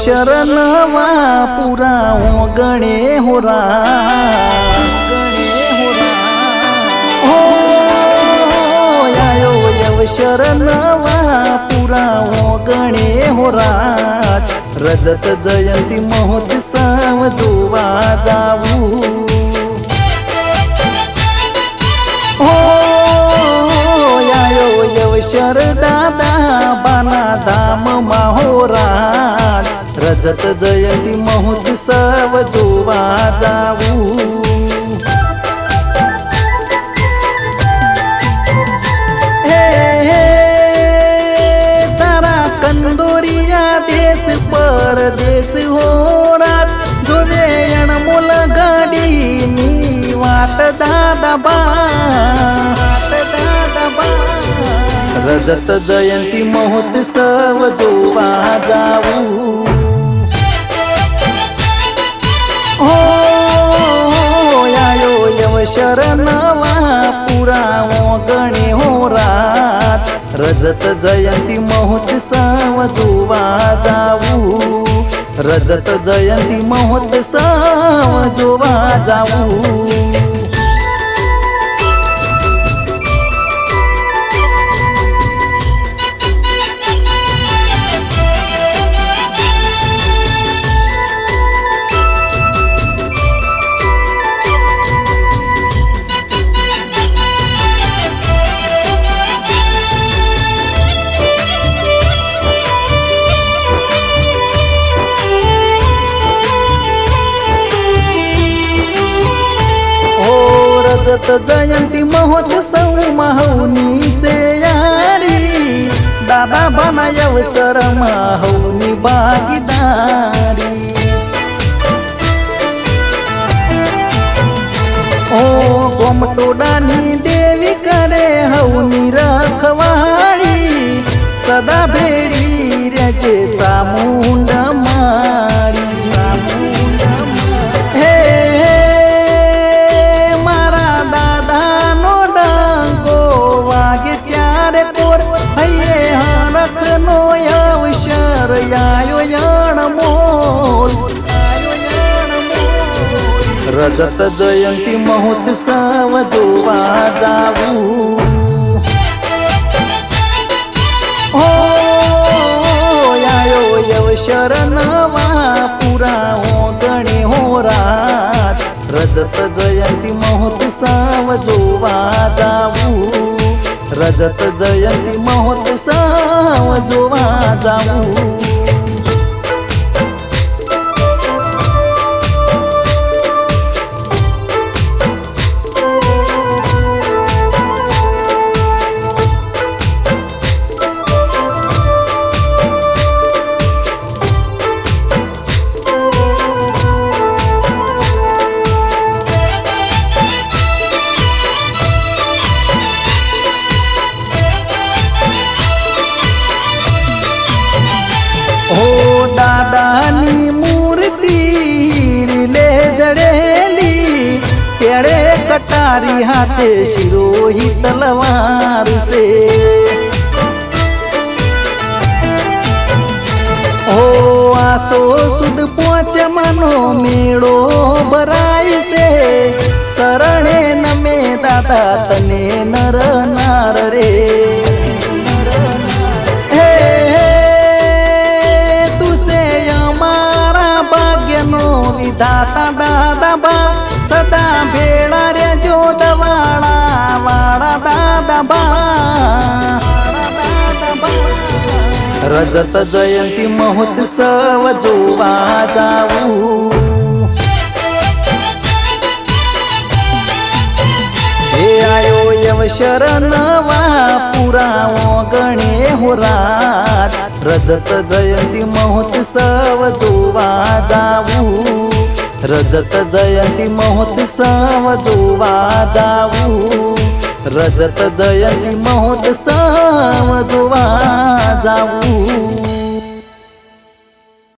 शरणवा पुराओ गणे होरा हो आयो शरणवा पुराओ गणे होरा रजत जयंती महोत्सव जोवा जाऊ हो आयो शरदादा बाना धाम माहोरात रजत जयंती महोत्सव जोवा जाऊ कंदोरिया देश परदेश होरात जोवे अनमोल गाडी नी वाट दादा बा रजत जयंती महोत्सव जोवा जाऊ हो आयो शरणवा पुराओ गणे होरात रजत जयंती महोत्सव जोवा जाऊ रजत जयंती महोत्सव जोवा जाऊ रजत जयंती महोत्सव महोनी से यारी दादा बनायव सर महोनी भागीदारी ओ गोमटोडानी देवी करे हवनी रखवाळी सदा भेडी रजे चामुंड मारी रजत जयंती महोत्सव जोवा जाऊ हो आयो शरणवा पुराओ गणे होरात रजत जयंती महोत्सव जोवा जाऊ रजत जयंती महोत्सव जोवा जाऊ दादानी मूर्ति ले जड़ेली तेरे कटारी हाथे शिरोही तलवार से हो आसो सुद पोच मनो मेड़ो बराई से सरणे नमे दादा तने नर नार रे दाता दादा बा सदा भेड़ा रे जो दवाड़ा वाड़ा दादा बा रजत जयंती महोत्सव जोवा जाऊ हे आयो शरणवा पुराओ गणे होरात रजत जयंती महोत्सव जोवा जाऊ रजत जयंती महोत्सव जोवा जाऊ रजत जयंती महोत्सव जोवा जाऊ